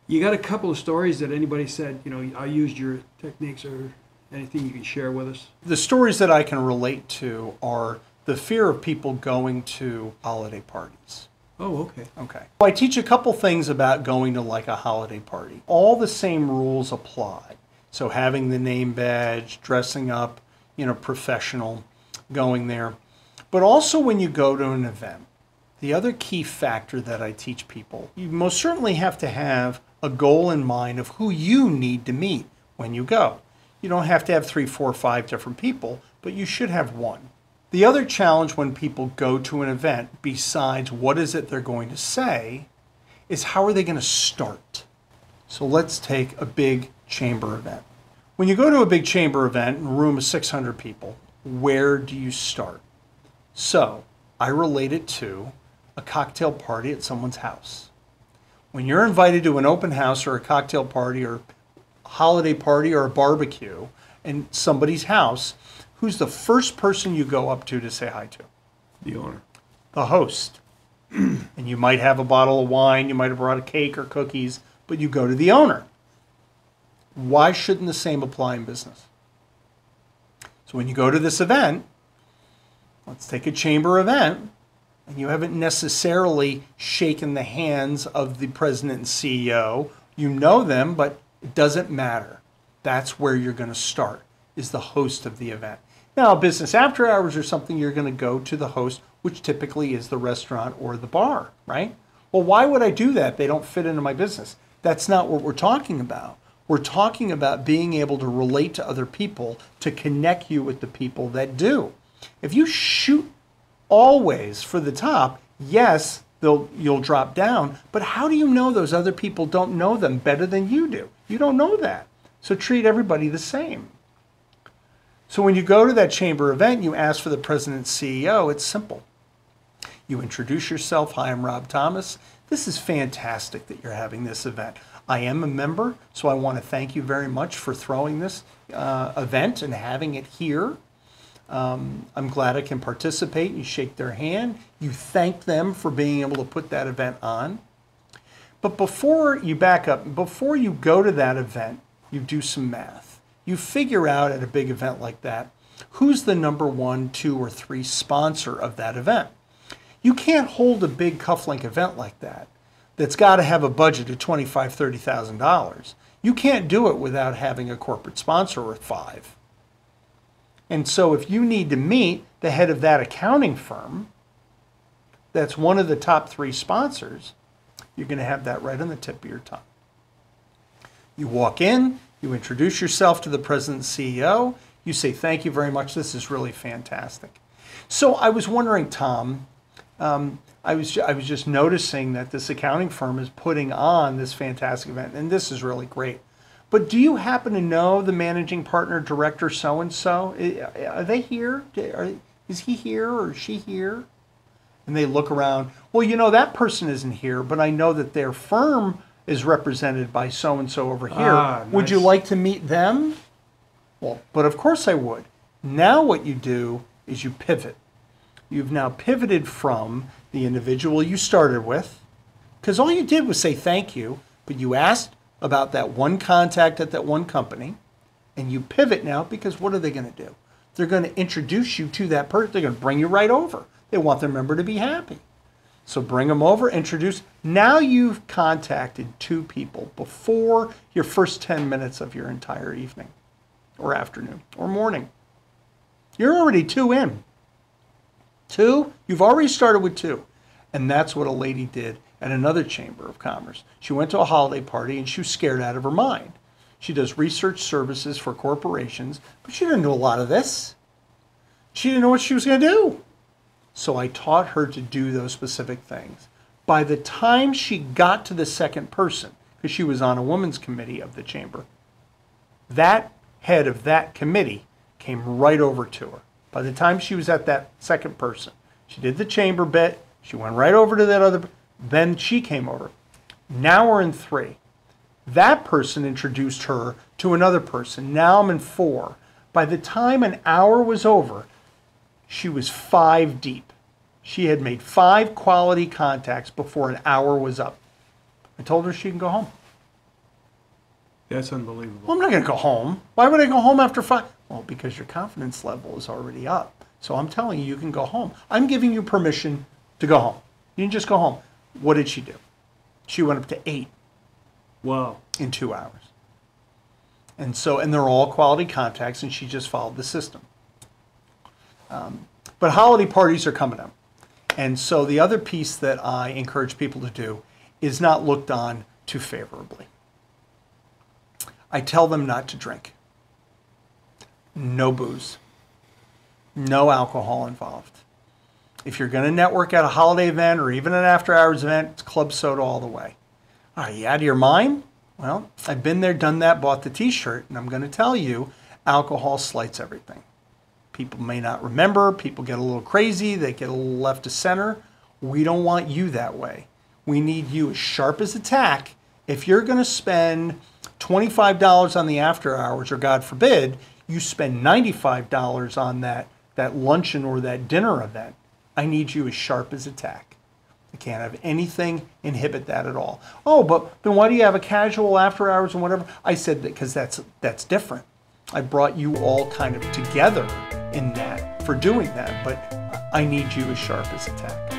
You got a couple of stories that anybody said, you know, I used your techniques, or anything you can share with us? The stories that I can relate to are the fear of people going to holiday parties. Oh, okay. Okay. I teach a couple things about going to like a holiday party. All the same rules apply. So having the name badge, dressing up, professional, going there. But also when you go to an event, the other key factor that I teach people, you most certainly have to have a goal in mind of who you need to meet when you go. You don't have to have 3, 4, 5 different people, but you should have one. The other challenge when people go to an event, besides what is it they're going to say, is how are they going to start? So let's take a big chamber event. When you go to a big chamber event in a room of 600 people, where do you start? So I relate it to a cocktail party at someone's house. When you're invited to an open house or a cocktail party or holiday party or a barbecue in somebody's house, who's the first person you go up to say hi to? The owner. The host. And you might have a bottle of wine, you might have brought a cake or cookies, but you go to the owner. Why shouldn't the same apply in business? So when you go to this event, let's take a chamber event, and you haven't necessarily shaken the hands of the president and CEO. You know them, but it doesn't matter. That's where you're going to start, is the host of the event. Now, business after hours or something, you're going to go to the host, which typically is the restaurant or the bar, right? Well, why would I do that? They don't fit into my business. That's not what we're talking about. We're talking about being able to relate to other people, to connect you with the people that do. If you shoot always for the top, yes, you'll drop down, but how do you know those other people don't know them better than you do? You don't know that. So treat everybody the same. So when you go to that chamber event, you ask for the president and CEO, it's simple. You introduce yourself. Hi, I'm Rob Thomas. This is fantastic that you're having this event. I am a member, so I want to thank you very much for throwing this event and having it here. I'm glad I can participate. You shake their hand. You thank them for being able to put that event on. But before you back up, before you go to that event, you do some math. You figure out at a big event like that, who's the number 1, 2, or 3 sponsor of that event. You can't hold a big cufflink event like that that's got to have a budget of $25,000, $30,000. You can't do it without having a corporate sponsor or 5. And so if you need to meet the head of that accounting firm, that's one of the top 3 sponsors, you're going to have that right on the tip of your tongue. You walk in, you introduce yourself to the president and CEO, you say, thank you very much, this is really fantastic. So I was wondering, Tom, I was just noticing that this accounting firm is putting on this fantastic event, and this is really great. But do you happen to know the managing partner, director, so-and-so? Are they here? Is he here or is she here? And they look around. Well, that person isn't here, but I know that their firm is represented by so-and-so over here. Nice. Would you like to meet them? Well, but of course I would. Now what you do is you pivot. You've now pivoted from the individual you started with, because all you did was say thank you, but you asked about that one contact at that one company, and you pivot now because what are they going to do? They're going to introduce you to that person. They're going to bring you right over. They want their member to be happy. So bring them over, introduce. Now you've contacted 2 people before your first 10 minutes of your entire evening or afternoon or morning. You're already 2 in. 2, you've already started with 2. And that's what a lady did at another chamber of commerce. She went to a holiday party and she was scared out of her mind. She does research services for corporations, but she didn't know a lot of this. She didn't know what she was going to do. So I taught her to do those specific things. By the time she got to the second person, because she was on a women's committee of the chamber, that head of that committee came right over to her. By the time she was at that second person, she did the chamber bit, she went right over to that other, then she came over. Now we're in 3. That person introduced her to another person. Now I'm in 4. By the time an hour was over, she was 5 deep. She had made 5 quality contacts before an hour was up. I told her she can go home. That's Well, unbelievable. I'm not going to go home. Why would I go home after 5? Well, because your confidence level is already up. So I'm telling you, you can go home. I'm giving you permission to go home. You can just go home. What did she do? She went up to 8 Wow. in 2 hours. And they're all quality contacts, and she just followed the system. But holiday parties are coming up. And so the other piece that I encourage people to do is not looked on too favorably. I tell them not to drink. No booze. No alcohol involved. If you're going to network at a holiday event or even an after-hours event, it's club soda all the way. Are you out of your mind? Well, I've been there, done that, bought the t-shirt, and I'm going to tell you, alcohol slights everything. People may not remember, people get a little crazy, they get a little left of center. We don't want you that way. We need you as sharp as a tack. If you're going to spend $25 on the after hours, or God forbid, you spend $95 on that luncheon or that dinner event, I need you as sharp as a tack. I can't have anything inhibit that at all. Oh, but then why do you have a casual after hours and whatever? I said that because that's different. I brought you all kind of together in that for doing that, but I need you as sharp as a tack.